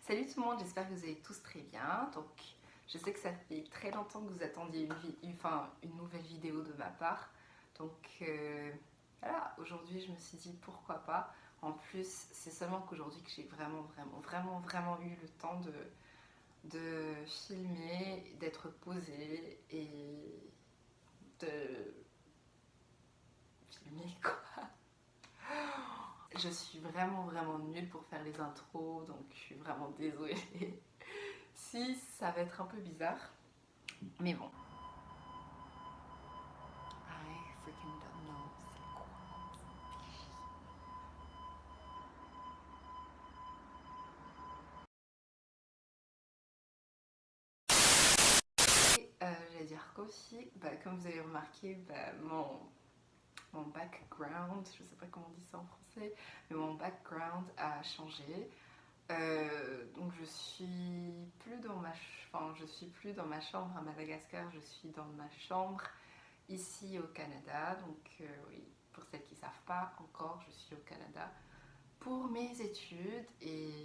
Salut tout le monde, j'espère que vous allez tous très bien. Donc, je sais que ça fait très longtemps que vous attendiez une nouvelle vidéo de ma part. Donc, voilà, aujourd'hui je me suis dit pourquoi pas. En plus, c'est seulement qu'aujourd'hui que j'ai vraiment eu le temps de filmer, d'être posée et de filmer quoi. Je suis vraiment nulle pour faire les intros, donc je suis vraiment désolée si ça va être un peu bizarre. Mais bon. I freaking don't know c'est quoi. J'allais dire qu'aussi, comme vous avez remarqué, mon background, je sais pas comment on dit ça en français, mais mon background a changé. Donc je suis plus dans ma chambre à Madagascar, je suis dans ma chambre ici au Canada. Donc oui, pour celles qui ne savent pas encore, je suis au Canada pour mes études et